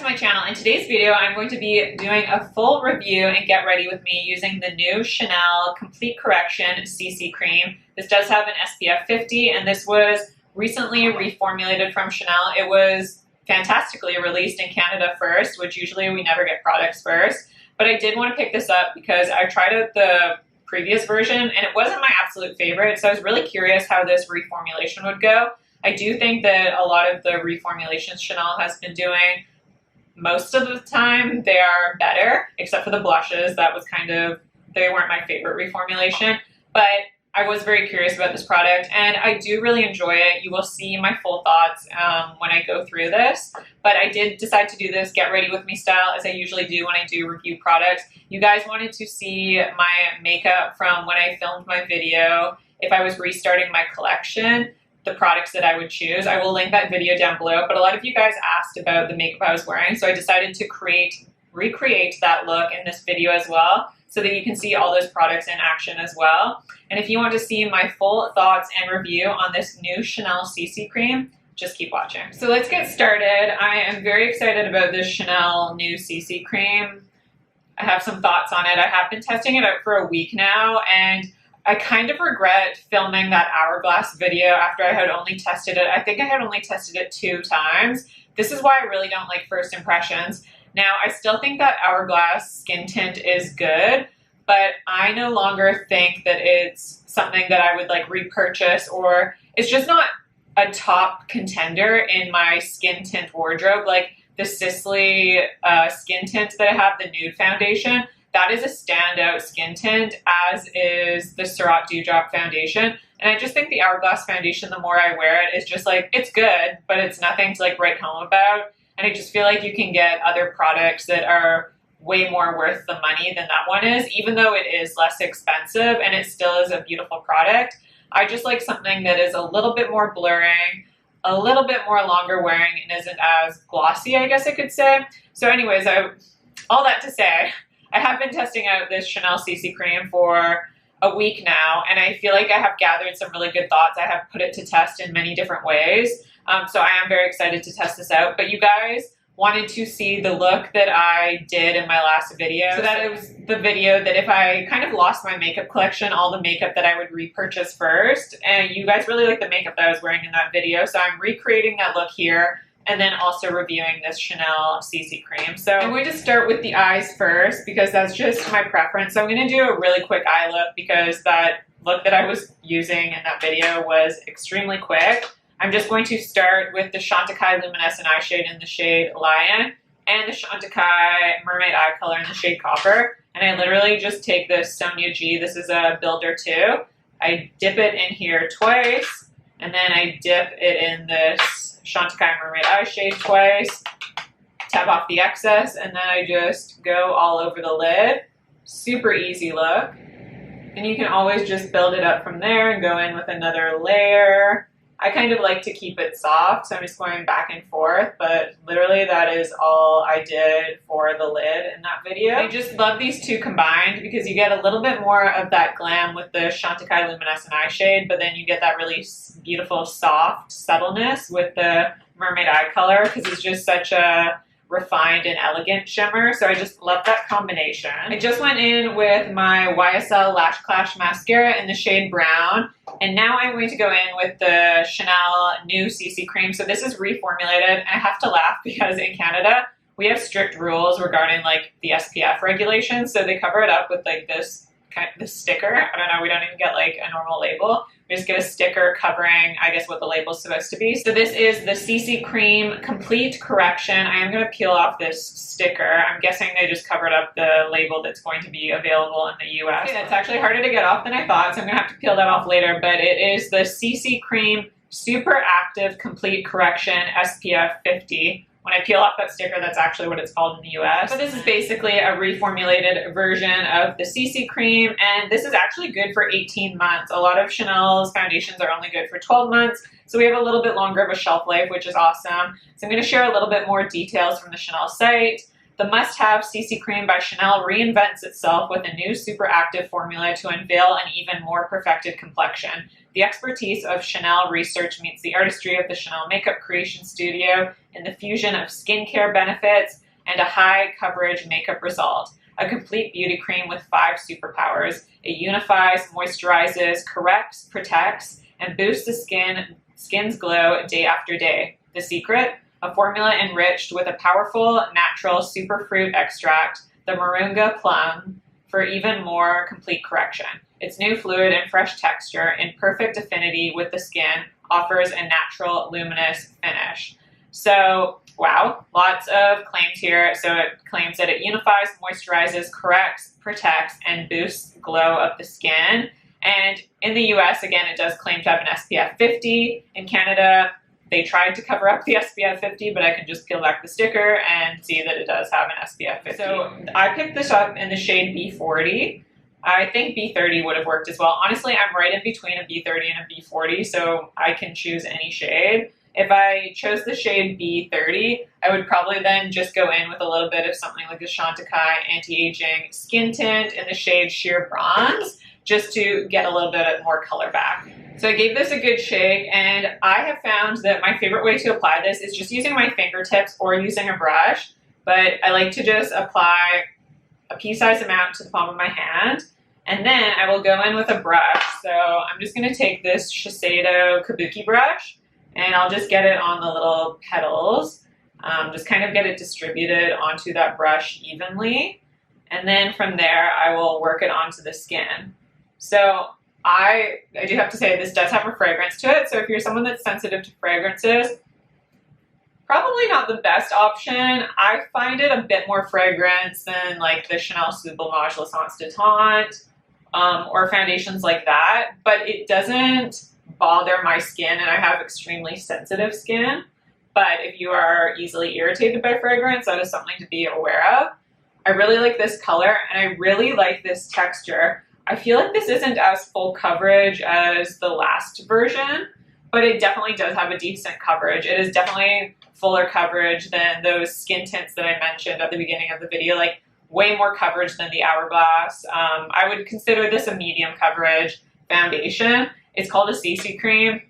my channel. In today's video, I'm going to be doing a full review and get ready with me using the new Chanel Complete Correction CC Cream. This does have an SPF 50 and this was recently reformulated from Chanel. It was fantastically released in Canada first, which usually we never get products first. But I did want to pick this up because I tried out the previous version and it wasn't my absolute favorite. So I was really curious how this reformulation would go. I do think that a lot of the reformulations Chanel has been doing, most of the time they are better, except for the blushes. That was they weren't my favorite reformulation, but I was very curious about this product and I do really enjoy it. You will see my full thoughts when I go through this, but I did decide to do this get ready with me style as I usually do when I do review products. You guys wanted to see my makeup from when I filmed my video, if I was restarting my collection, the products that I would choose. I will link that video down below, but a lot of you guys asked about the makeup I was wearing, so I decided to recreate that look in this video as well, so that you can see all those products in action as well. And if you want to see my full thoughts and review on this new Chanel CC Cream, just keep watching. So let's get started. I am very excited about this Chanel new CC Cream. I have some thoughts on it. I have been testing it out for a week now, and I kind of regret filming that Hourglass video after I had only tested it. I think I had only tested it 2 times. This is why I really don't like first impressions. Now, I still think that Hourglass skin tint is good, but I no longer think that it's something that I would like repurchase, or it's just not a top contender in my skin tint wardrobe. Like the Sisley skin tint that I have, the nude foundation, that is a standout skin tint, as is the Surratt Dewdrop foundation. And I just think the Hourglass foundation, the more I wear it, is just like, it's good, but it's nothing to like write home about. And I just feel like you can get other products that are way more worth the money than that one is, even though it is less expensive and it still is a beautiful product. I just like something that is a little bit more blurring, a little bit more longer wearing, and isn't as glossy, I guess I could say. So anyways, all that to say, I have been testing out this Chanel CC Cream for a week now, and I feel like I have gathered some really good thoughts. I have put it to test in many different ways, so I am very excited to test this out. But you guys wanted to see the look that I did in my last video. So that it was the video that if I kind of lost my makeup collection, all the makeup that I would repurchase first, and you guys really like the makeup that I was wearing in that video, so I'm recreating that look here, and then also reviewing this Chanel CC Cream. So I'm going to start with the eyes first because that's just my preference. So I'm going to do a really quick eye look because that look that I was using in that video was extremely quick. I'm just going to start with the Chantecaille Luminescent eye shade in the shade Lion and the Chantecaille Mermaid eye color in the shade Copper. And I literally just take this Sonia G, this is a Builder 2. I dip it in here twice, and then I dip it in this Chantecaille Mermaid eye shade twice, tap off the excess, and then I just go all over the lid. Super easy look. And you can always just build it up from there and go in with another layer. I kind of like to keep it soft, so I'm just going back and forth, but literally that is all I did for the lid in that video. I just love these two combined because you get a little bit more of that glam with the Chantecaille Luminescent eye shade, but then you get that really beautiful soft subtleness with the Mermaid eye color because it's just such a refined and elegant shimmer. So I just love that combination. I just went in with my YSL Lash Clash mascara in the shade Brown, and now I'm going to go in with the Chanel new CC Cream. So this is reformulated, and I have to laugh because in Canada we have strict rules regarding like the SPF regulations, so they cover it up with like this sticker. I don't know, we don't even get like a normal label. We just get a sticker covering, I guess, what the label's supposed to be. So this is the CC Cream Complete Correction. I am going to peel off this sticker. I'm guessing they just covered up the label that's going to be available in the US. Okay, that's actually harder to get off than I thought, so I'm going to have to peel that off later, but it is the CC Cream Super Active Complete Correction SPF 50. When I peel off that sticker, that's actually what it's called in the US. But this is basically a reformulated version of the CC Cream, and this is actually good for 18 months. A lot of Chanel's foundations are only good for 12 months, so we have a little bit longer of a shelf life, which is awesome. So I'm going to share a little bit more details from the Chanel site. The must-have CC Cream by Chanel reinvents itself with a new super active formula to unveil an even more perfected complexion. The expertise of Chanel research meets the artistry of the Chanel makeup creation studio in the fusion of skincare benefits and a high coverage makeup result. A complete beauty cream with 5 superpowers. It unifies, moisturizes, corrects, protects, and boosts the skin's glow day after day. The secret? A formula enriched with a powerful, natural superfruit extract, the Moringa plum, for even more complete correction. Its new fluid and fresh texture, in perfect affinity with the skin, offers a natural, luminous finish. So, wow, lots of claims here. So it claims that it unifies, moisturizes, corrects, protects, and boosts the glow of the skin. And in the US, again, it does claim to have an SPF 50. In Canada, they tried to cover up the SPF 50, but I can just peel back the sticker and see that it does have an SPF 50. So I picked this up in the shade B40. I think B30 would have worked as well. Honestly, I'm right in between a B30 and a B40, so I can choose any shade. If I chose the shade B30, I would probably then just go in with a little bit of something like the Chantecaille Anti-Aging Skin Tint in the shade Sheer Bronze, just to get a little bit more color back. So I gave this a good shake, and I have found that my favorite way to apply this is just using my fingertips or using a brush, but I like to just apply a pea-sized amount to the palm of my hand, and then I will go in with a brush. So I'm just going to take this Shiseido Kabuki brush, and I'll just get it on the little petals, just kind of get it distributed onto that brush evenly, and then from there I will work it onto the skin. So I do have to say this does have a fragrance to it, so if you're someone that's sensitive to fragrances, probably not the best option. I find it a bit more fragrance than like the Chanel Sublimage L'Essence Détente or foundations like that, but it doesn't bother my skin, and I have extremely sensitive skin. But if you are easily irritated by fragrance, that is something to be aware of. I really like this color, and I really like this texture. I feel like this isn't as full coverage as the last version, but it definitely does have a decent coverage. It is definitely fuller coverage than those skin tints that I mentioned at the beginning of the video, like way more coverage than the Hourglass. I would consider this a medium coverage foundation. It's called a CC cream.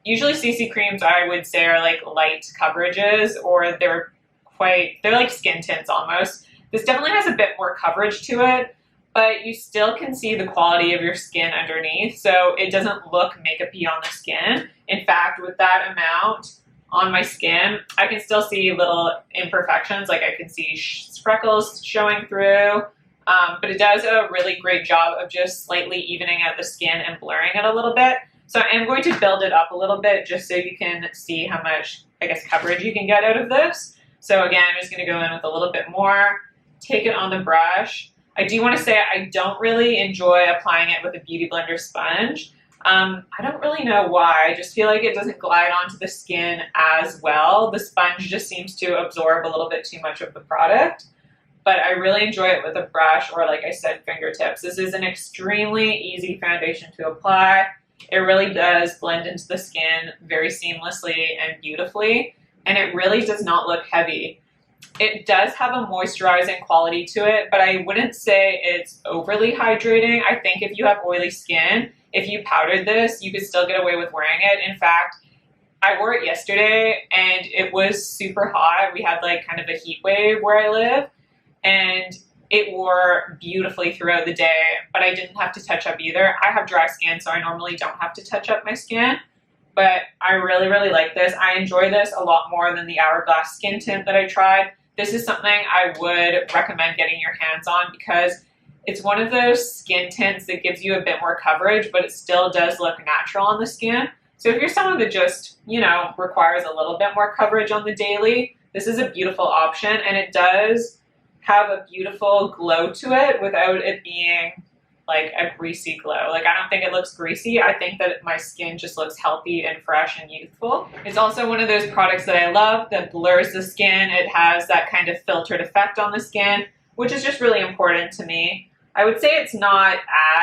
Usually CC creams I would say are like light coverages, or they're like skin tints almost. This definitely has a bit more coverage to it, but you still can see the quality of your skin underneath, so it doesn't look makeup-y on the skin. In fact, with that amount on my skin, I can still see little imperfections, like I can see freckles showing through, but it does a really great job of just slightly evening out the skin and blurring it a little bit. So I'm going to build it up a little bit just so you can see how much, I guess, coverage you can get out of this. So again, I'm just going to go in with a little bit more, take it on the brush. I do want to say I don't really enjoy applying it with a Beauty Blender sponge. I don't really know why. I just feel like it doesn't glide onto the skin as well. The sponge just seems to absorb a little bit too much of the product. But I really enjoy it with a brush or, like I said, fingertips. This is an extremely easy foundation to apply. It really does blend into the skin very seamlessly and beautifully, and it really does not look heavy. It does have a moisturizing quality to it, but I wouldn't say it's overly hydrating. I think if you have oily skin, if you powdered this, you could still get away with wearing it. In fact, I wore it yesterday and it was super hot. We had like kind of a heat wave where I live, and it wore beautifully throughout the day, but I didn't have to touch up either. I have dry skin, so I normally don't have to touch up my skin, but I really, really like this. I enjoy this a lot more than the Hourglass skin tint that I tried. This is something I would recommend getting your hands on because it's one of those skin tints that gives you a bit more coverage, but it still does look natural on the skin. So if you're someone that just, requires a little bit more coverage on the daily, this is a beautiful option, and it does have a beautiful glow to it without it being like a greasy glow. Like, I don't think it looks greasy. I think that my skin just looks healthy and fresh and youthful. It's also one of those products that I love that blurs the skin. It has that kind of filtered effect on the skin, which is just really important to me. I would say it's not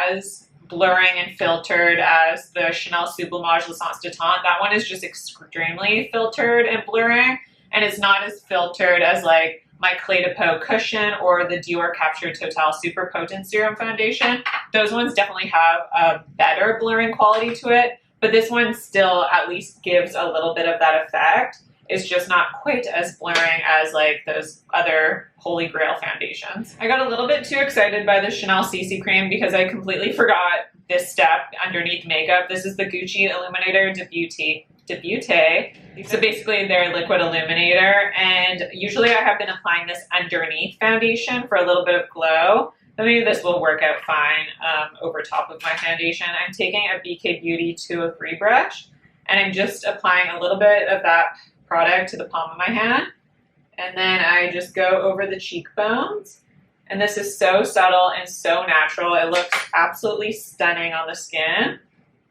as blurring and filtered as the Chanel Sublimage L'Essence Détente. That one is just extremely filtered and blurring, and it's not as filtered as like my Clé de Peau cushion or the Dior Capture Total Super Potent Serum Foundation. Those ones definitely have a better blurring quality to it, but this one still at least gives a little bit of that effect. It's just not quite as blurring as like those other Holy Grail foundations. I got a little bit too excited by the Chanel CC cream because I completely forgot this step underneath makeup. This is the Gucci Illuminator de Beaute. So basically their liquid illuminator, and usually I have been applying this underneath foundation for a little bit of glow. But maybe this will work out fine over top of my foundation. I'm taking a BK Beauty 203 brush, and I'm just applying a little bit of that product to the palm of my hand, and then I just go over the cheekbones, and this is so subtle and so natural. It looks absolutely stunning on the skin.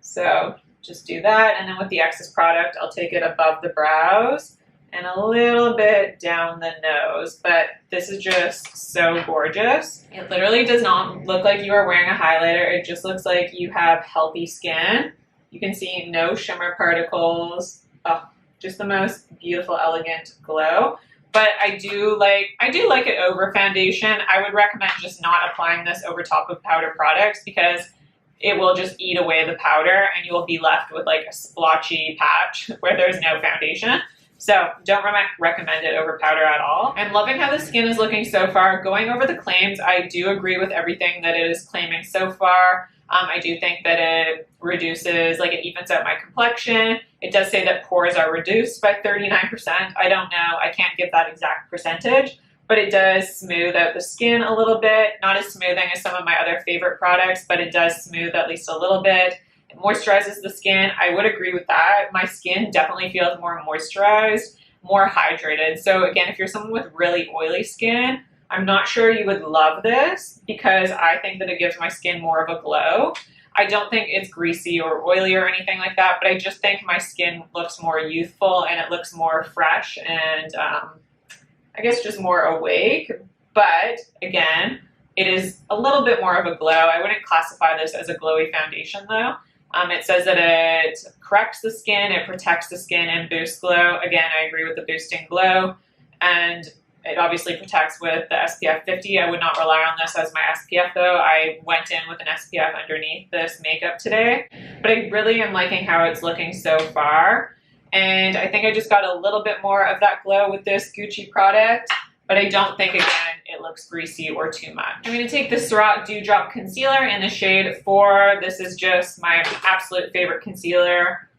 So just do that, and then with the excess product I'll take it above the brows and a little bit down the nose, but this is just so gorgeous. It literally does not look like you are wearing a highlighter. It just looks like you have healthy skin. You can see no shimmer particles. Oh, just the most beautiful, elegant glow. But I do like it over foundation. I would recommend just not applying this over top of powder products because it will just eat away the powder and you will be left with like a splotchy patch where there's no foundation. So don't recommend it over powder at all. I'm loving how the skin is looking so far. Going over the claims, I do agree with everything that it is claiming so far. I do think that it reduces, like it evens out my complexion. It does say that pores are reduced by 39%. I don't know, I can't give that exact percentage, but it does smooth out the skin a little bit. Not as smoothing as some of my other favorite products, but it does smooth at least a little bit. It moisturizes the skin. I would agree with that. My skin definitely feels more moisturized, more hydrated. So again, if you're someone with really oily skin, I'm not sure you would love this because I think that it gives my skin more of a glow. I don't think it's greasy or oily or anything like that, but I just think my skin looks more youthful and it looks more fresh and I guess just more awake. But again, it is a little bit more of a glow. I wouldn't classify this as a glowy foundation though. It says that it corrects the skin, it protects the skin, and boosts glow. Again, I agree with the boosting glow, and it obviously protects with the SPF 50. I would not rely on this as my SPF though. I went in with an SPF underneath this makeup today, but I really am liking how it's looking so far. And I think I just got a little bit more of that glow with this Gucci product, but I don't think, again, it looks greasy or too much. I'm going to take the Surratt Dewdrop Concealer in the shade 4. This is just my absolute favorite concealer.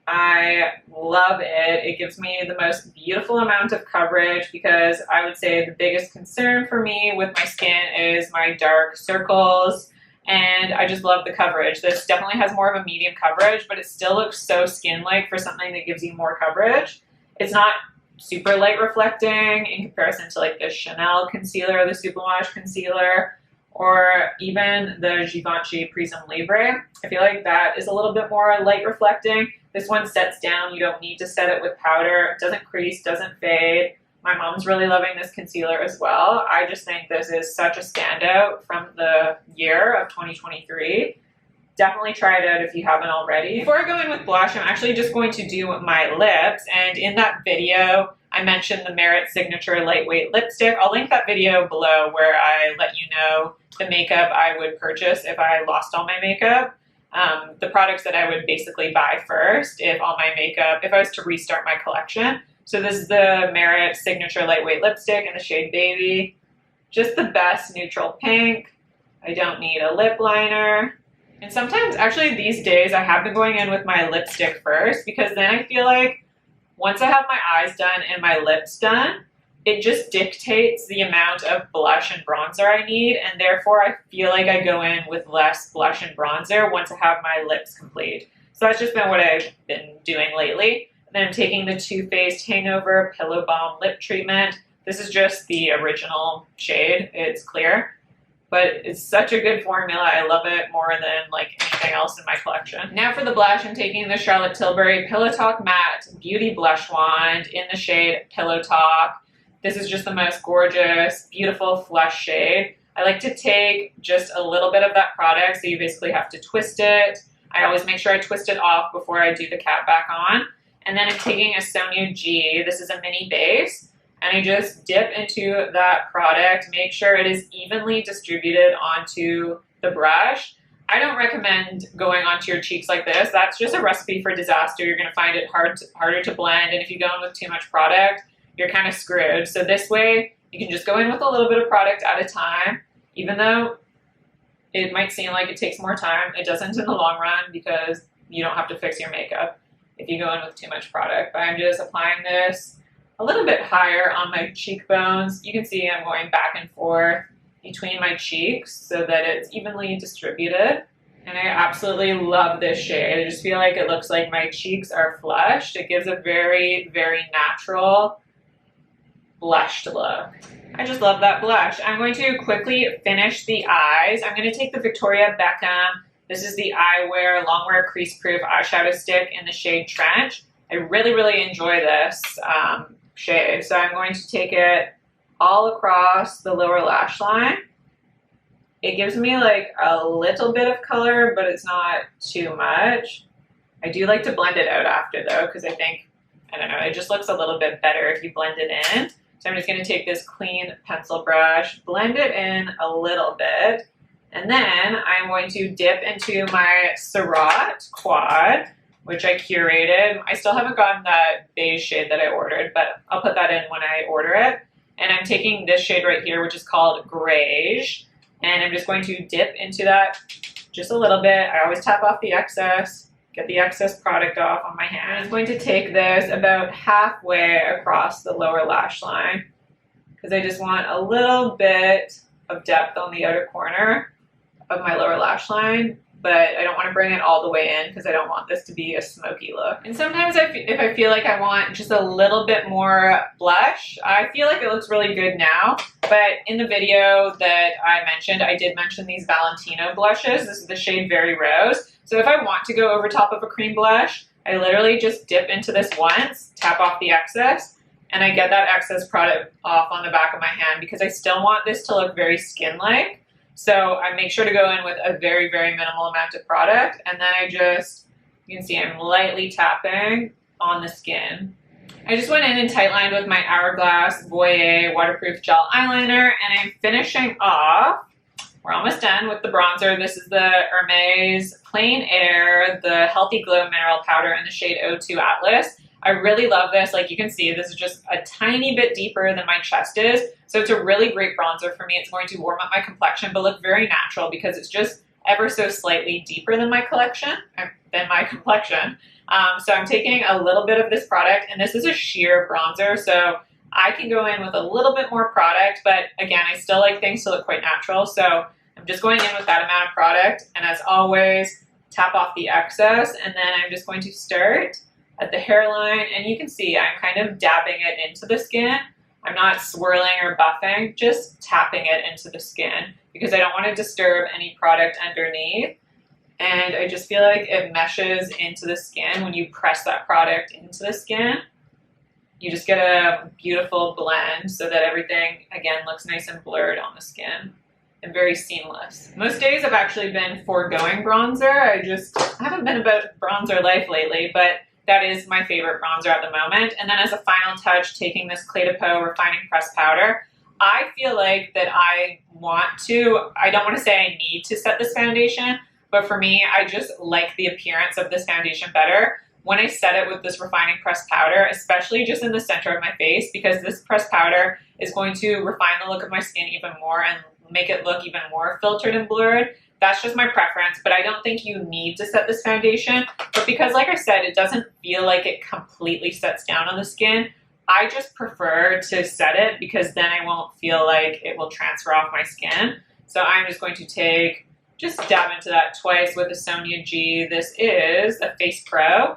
I love it. It gives me the most beautiful amount of coverage because I would say the biggest concern for me with my skin is my dark circles, and I just love the coverage. This definitely has more of a medium coverage, but it still looks so skin-like for something that gives you more coverage. It's not super light reflecting in comparison to like the Chanel concealer, the Superwash concealer, or even the Givenchy Prisme Libre. I feel like that is a little bit more light reflecting. This one sets down. You don't need to set it with powder. It doesn't crease, doesn't fade. My mom's really loving this concealer as well. I just think this is such a standout from the year of 2023. Definitely try it out if you haven't already. Before I go in with blush, I'm actually just going to do my lips. And in that video, I mentioned the Merit Signature Lightweight Lipstick. I'll link that video below where I let you know the makeup I would purchase if I lost all my makeup. The products that I would basically buy first if I was to restart my collection. So this is the Merit Signature Lightweight Lipstick in the shade Baby. Just the best neutral pink. I don't need a lip liner. And sometimes, actually these days, I have been going in with my lipstick first because then I feel like once I have my eyes done and my lips done, it just dictates the amount of blush and bronzer I need, and therefore I feel like I go in with less blush and bronzer once I have my lips complete. So that's just been what I've been doing lately. And then I'm taking the Too Faced Hangover Pillow Balm Lip Treatment. This is just the original shade. It's clear. But it's such a good formula. I love it more than like anything else in my collection. Now for the blush, I'm taking the Charlotte Tilbury Pillow Talk Matte Beauty Blush Wand in the shade Pillow Talk. This is just the most gorgeous, beautiful flush shade. I like to take just a little bit of that product, so you basically have to twist it. I always make sure I twist it off before I do the cap back on. And then I'm taking a Sonia G. This is a mini base. And I just dip into that product, make sure it is evenly distributed onto the brush. I don't recommend going onto your cheeks like this. That's just a recipe for disaster. You're going to find it harder to blend, and if you go in with too much product, you're kind of screwed. So this way, you can just go in with a little bit of product at a time, even though it might seem like it takes more time. It doesn't in the long run because you don't have to fix your makeup if you go in with too much product. But I'm just applying this a little bit higher on my cheekbones. You can see I'm going back and forth between my cheeks so that it's evenly distributed. And I absolutely love this shade. I just feel like it looks like my cheeks are flushed. It gives a very, very natural blushed look. I just love that blush. I'm going to quickly finish the eyes. I'm going to take the Victoria Beckham. This is the Eyewear Longwear Crease Proof Eyeshadow Stick in the shade Trench. I really, really enjoy this shade. So I'm going to take it all across the lower lash line. It gives me like a little bit of color, but it's not too much. I do like to blend it out after though, because I think, I don't know, it just looks a little bit better if you blend it in. So I'm just going to take this clean pencil brush, blend it in a little bit, and then I'm going to dip into my Surratt Quad, which I curated. I still haven't gotten that beige shade that I ordered, but I'll put that in when I order it. And I'm taking this shade right here, which is called Griege, and I'm just going to dip into that just a little bit. I always tap off the excess, get the excess product off on my hand. I'm going to take this about halfway across the lower lash line because I just want a little bit of depth on the outer corner of my lower lash line, but I don't want to bring it all the way in because I don't want this to be a smoky look. And sometimes if I feel like I want just a little bit more blush, I feel like it looks really good now, but in the video that I mentioned, I did mention these Valentino blushes. This is the shade Very Rose. So if I want to go over top of a cream blush, I literally just dip into this once, tap off the excess, and I get that excess product off on the back of my hand because I still want this to look very skin-like. So I make sure to go in with a very, very minimal amount of product, and then I just, you can see I'm lightly tapping on the skin. I just went in and tightlined with my Hourglass Voyeur waterproof gel eyeliner, and I'm finishing off. We're almost done with the bronzer. This is the Hermès Plein Air, the Healthy Glow Mineral Powder in the shade O2 Atlas. I really love this. Like you can see, this is just a tiny bit deeper than my chest is. So it's a really great bronzer for me. It's going to warm up my complexion, but look very natural because it's just ever so slightly deeper than my complexion. So I'm taking a little bit of this product, and this is a sheer bronzer. So I can go in with a little bit more product, but again, I still like things to look quite natural. So I'm just going in with that amount of product, and as always, tap off the excess, and then I'm just going to start at the hairline, and you can see I'm kind of dabbing it into the skin. I'm not swirling or buffing, just tapping it into the skin because I don't want to disturb any product underneath. And I just feel like it meshes into the skin when you press that product into the skin. You just get a beautiful blend so that everything, again, looks nice and blurred on the skin and very seamless. Most days I've actually been foregoing bronzer. I haven't been about bronzer life lately, but that is my favorite bronzer at the moment. And then as a final touch, taking this Clé de Peau Refining Pressed Powder, I feel like that I don't want to say I need to set this foundation, but for me, I just like the appearance of this foundation better when I set it with this Refining Pressed Powder, especially just in the center of my face, because this pressed powder is going to refine the look of my skin even more and make it look even more filtered and blurred. That's just my preference, but I don't think you need to set this foundation. But because, like I said, it doesn't feel like it completely sets down on the skin, I just prefer to set it because then I won't feel like it will transfer off my skin. So I'm just going to just dab into that twice with a Sonia G. This is a Face Pro,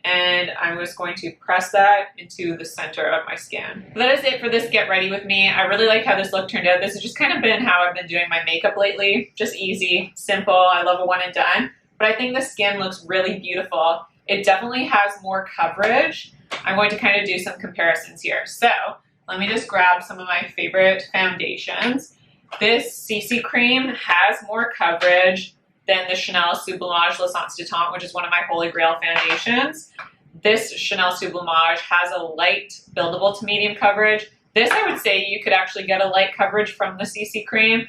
and I'm just going to press that into the center of my skin. So that is it for this Get Ready With Me. I really like how this look turned out. This has just kind of been how I've been doing my makeup lately. Just easy, simple. I love a one and done. But I think the skin looks really beautiful. It definitely has more coverage. I'm going to kind of do some comparisons here. So let me just grab some of my favorite foundations. This CC cream has more coverage than the Chanel Sublimage L'Essence du Temps, which is one of my holy grail foundations. This Chanel Sublimage has a light buildable to medium coverage. This, I would say you could actually get a light coverage from the CC cream.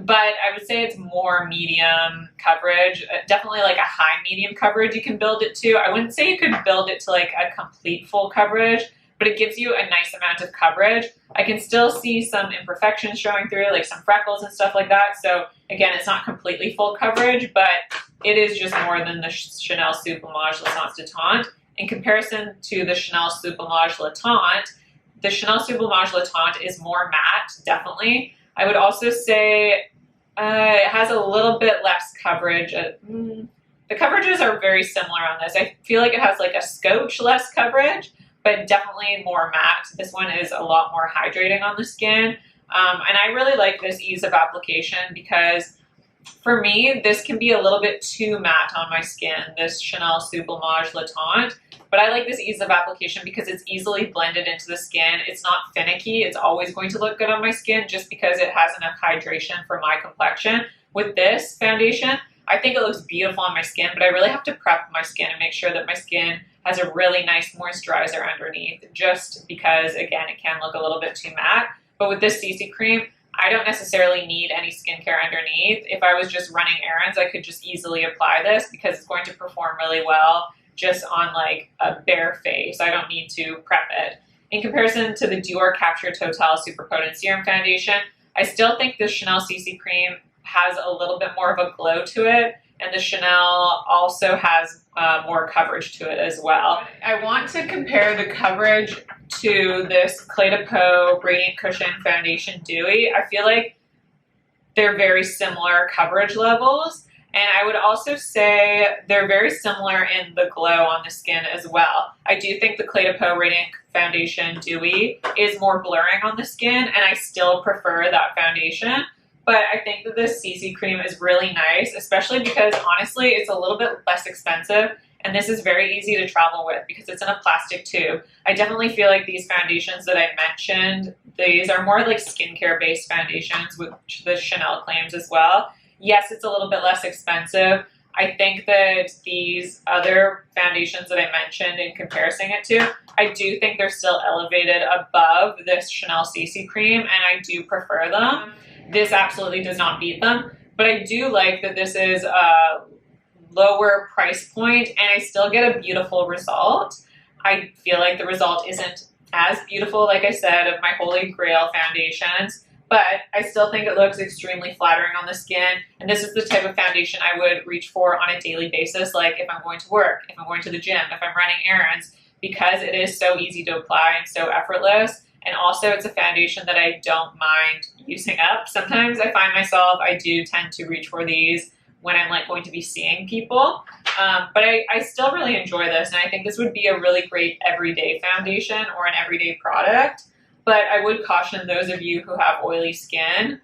but I would say it's more medium coverage, definitely like a high medium coverage you can build it to. I wouldn't say you could build it to like a complete full coverage, but it gives you a nice amount of coverage. I can still see some imperfections showing through, like some freckles and stuff like that. So again, it's not completely full coverage, but it is just more than the Chanel Suplimage Le Sans Détente. In comparison to the Chanel Suplimage Le Tente, the Chanel Suplimage Le Tente is more matte, definitely. I would also say it has a little bit less coverage. The coverages are very similar on this. I feel like it has like a scotch less coverage, but definitely more matte. This one is a lot more hydrating on the skin. And I really like this ease of application because for me, this can be a little bit too matte on my skin, this Chanel Suplimage Le Tente. But I like this ease of application because it's easily blended into the skin. It's not finicky. It's always going to look good on my skin just because it has enough hydration for my complexion. With this foundation, I think it looks beautiful on my skin, but I really have to prep my skin and make sure that my skin has a really nice moisturizer underneath, just because, again, it can look a little bit too matte. But with this CC cream, I don't necessarily need any skincare underneath. If I was just running errands, I could just easily apply this because it's going to perform really well just on like a bare face. I don't need to prep it. In comparison to the Dior Capture Total Super Potent Serum Foundation, I still think the Chanel CC cream has a little bit more of a glow to it, and the Chanel also has more coverage to it as well. I want to compare the coverage to this Clé de Peau Radiant Cushion Foundation Dewy. I feel like they're very similar coverage levels, and I would also say they're very similar in the glow on the skin as well. I do think the Clé de Peau Radiant Foundation Dewy is more blurring on the skin, and I still prefer that foundation. But I think that this CC cream is really nice, especially because honestly, it's a little bit less expensive, and this is very easy to travel with because it's in a plastic tube. I definitely feel like these foundations that I mentioned, these are more like skincare based foundations, which the Chanel claims as well. Yes, it's a little bit less expensive. I think that these other foundations that I mentioned in comparison it to, I do think they're still elevated above this Chanel CC cream, and I do prefer them. This absolutely does not beat them, but I do like that this is a lower price point and I still get a beautiful result. I feel like the result isn't as beautiful, like I said, of my Holy Grail foundations, but I still think it looks extremely flattering on the skin, and this is the type of foundation I would reach for on a daily basis, like if I'm going to work, if I'm going to the gym, if I'm running errands, because it is so easy to apply and so effortless. And also it's a foundation that I don't mind using up. Sometimes I find myself, I do tend to reach for these when I'm like going to be seeing people. But I still really enjoy this, and I think this would be a really great everyday foundation or an everyday product. But I would caution those of you who have oily skin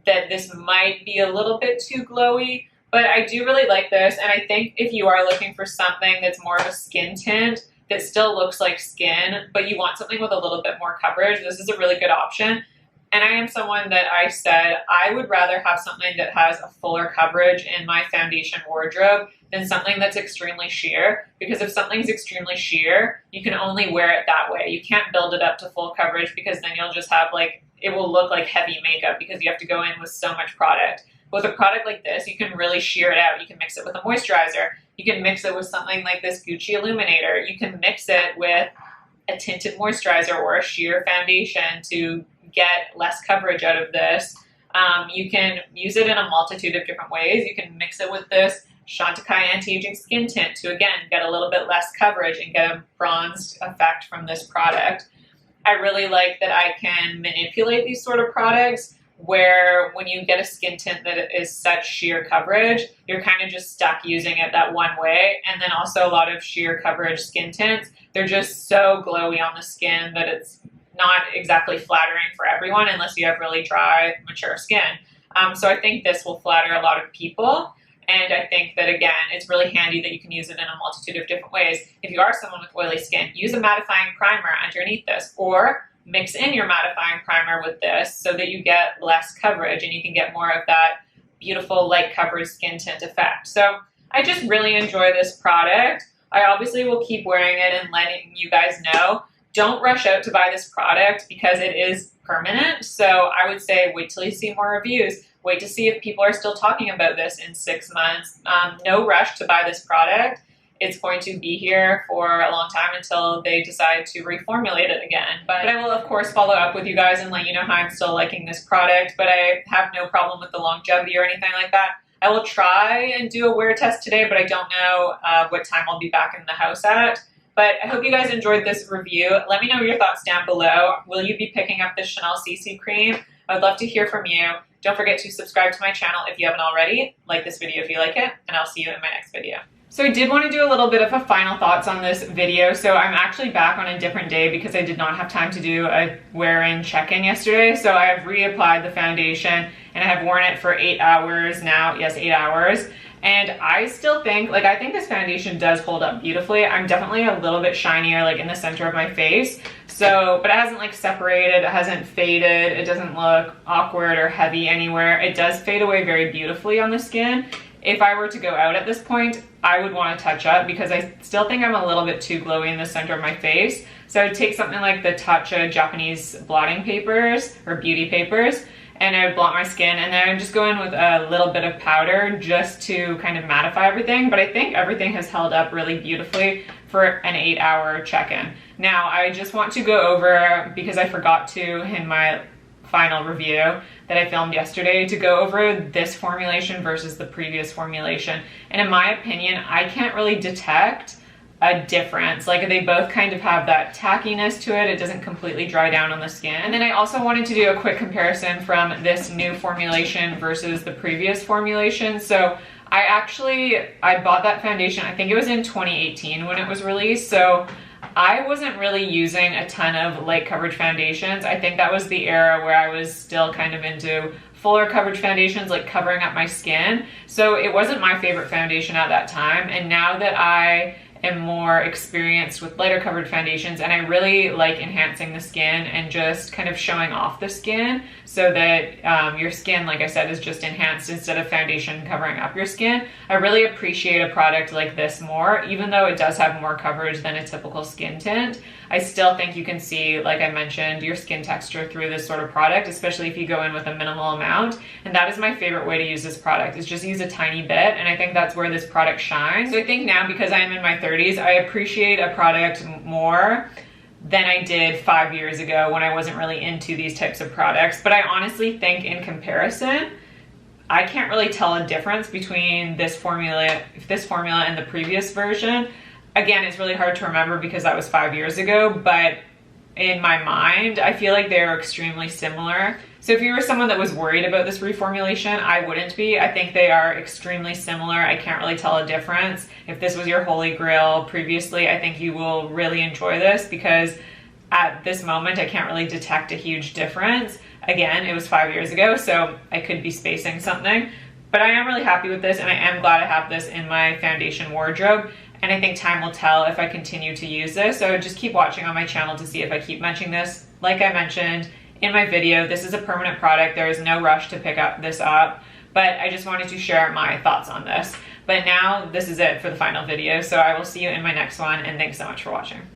that this might be a little bit too glowy, but I do really like this. And I think if you are looking for something that's more of a skin tint, that still looks like skin, but you want something with a little bit more coverage, this is a really good option. And I am someone that I said I would rather have something that has a fuller coverage in my foundation wardrobe than something that's extremely sheer, because if something's extremely sheer, you can only wear it that way. You can't build it up to full coverage because then you'll just have like, it will look like heavy makeup because you have to go in with so much product. With a product like this, you can really sheer it out. You can mix it with a moisturizer. You can mix it with something like this Gucci Illuminator. You can mix it with a tinted moisturizer or a sheer foundation to get less coverage out of this. You can use it in a multitude of different ways. You can mix it with this Chantecaille Anti-Aging Skin Tint to, again, get a little bit less coverage and get a bronzed effect from this product. I really like that I can manipulate these sort of products where when you get a skin tint that is such sheer coverage, you're kind of just stuck using it that one way. And then also a lot of sheer coverage skin tints, they're just so glowy on the skin that it's not exactly flattering for everyone unless you have really dry, mature skin. So I think this will flatter a lot of people. And I think that, again, it's really handy that you can use it in a multitude of different ways. If you are someone with oily skin, use a mattifying primer underneath this, or mix in your mattifying primer with this so that you get less coverage and you can get more of that beautiful light coverage skin tint effect. So I just really enjoy this product. I obviously will keep wearing it and letting you guys know, don't rush out to buy this product because it is permanent. So I would say wait till you see more reviews. Wait to see if people are still talking about this in 6 months. No rush to buy this product. It's going to be here for a long time until they decide to reformulate it again. But I will, of course, follow up with you guys and let you know how I'm still liking this product. But I have no problem with the longevity or anything like that. I will try and do a wear test today, but I don't know what time I'll be back in the house at. But I hope you guys enjoyed this review. Let me know your thoughts down below. Will you be picking up this Chanel CC cream? I would love to hear from you. Don't forget to subscribe to my channel if you haven't already. Like this video if you like it, and I'll see you in my next video. So I did want to do a little bit of a final thoughts on this video. So I'm actually back on a different day because I did not have time to do a wear-in check-in yesterday. So I have reapplied the foundation and I have worn it for 8 hours now. Yes, 8 hours. And I still think, like, I think this foundation does hold up beautifully. I'm definitely a little bit shinier, like, in the center of my face. So, but it hasn't, like, separated, it hasn't faded, it doesn't look awkward or heavy anywhere. It does fade away very beautifully on the skin. If I were to go out at this point, I would want to touch up because I still think I'm a little bit too glowy in the center of my face. So I would take something like the Tatcha Japanese blotting papers or beauty papers, and I would blot my skin, and then I would just go in with a little bit of powder just to kind of mattify everything. But I think everything has held up really beautifully for an 8-hour check-in. Now, I just want to go over, because I forgot to in my final review that I filmed yesterday, to go over this formulation versus the previous formulation. And in my opinion, I can't really detect a difference. Like, they both kind of have that tackiness to it. It doesn't completely dry down on the skin. And then I also wanted to do a quick comparison from this new formulation versus the previous formulation. So I bought that foundation, I think it was in 2018 when it was released. So I wasn't really using a ton of light coverage foundations. I think that was the era where I was still kind of into fuller coverage foundations, like covering up my skin. So it wasn't my favorite foundation at that time. And now that I am more experienced with lighter coverage foundations, and I really like enhancing the skin and just kind of showing off the skin so that your skin, like I said, is just enhanced instead of foundation covering up your skin. I really appreciate a product like this more, even though it does have more coverage than a typical skin tint. I still think you can see, like I mentioned, your skin texture through this sort of product, especially if you go in with a minimal amount. And that is my favorite way to use this product, is just use a tiny bit. And I think that's where this product shines. So I think now, because I am in my 30s, I appreciate a product more than I did 5 years ago when I wasn't really into these types of products. But I honestly think in comparison, I can't really tell a difference between this formula and the previous version. Again, it's really hard to remember because that was 5 years ago, but in my mind, I feel like they're extremely similar. So if you were someone that was worried about this reformulation, I wouldn't be. I think they are extremely similar. I can't really tell a difference. If this was your holy grail previously, I think you will really enjoy this, because at this moment, I can't really detect a huge difference. Again, it was 5 years ago, so I could be spacing something. But I am really happy with this, and I am glad I have this in my foundation wardrobe. And I think time will tell if I continue to use this. So just keep watching on my channel to see if I keep mentioning this. Like I mentioned in my video, this is a permanent product. There is no rush to pick this up, but I just wanted to share my thoughts on this. But now this is it for the final video. So I will see you in my next one, and thanks so much for watching.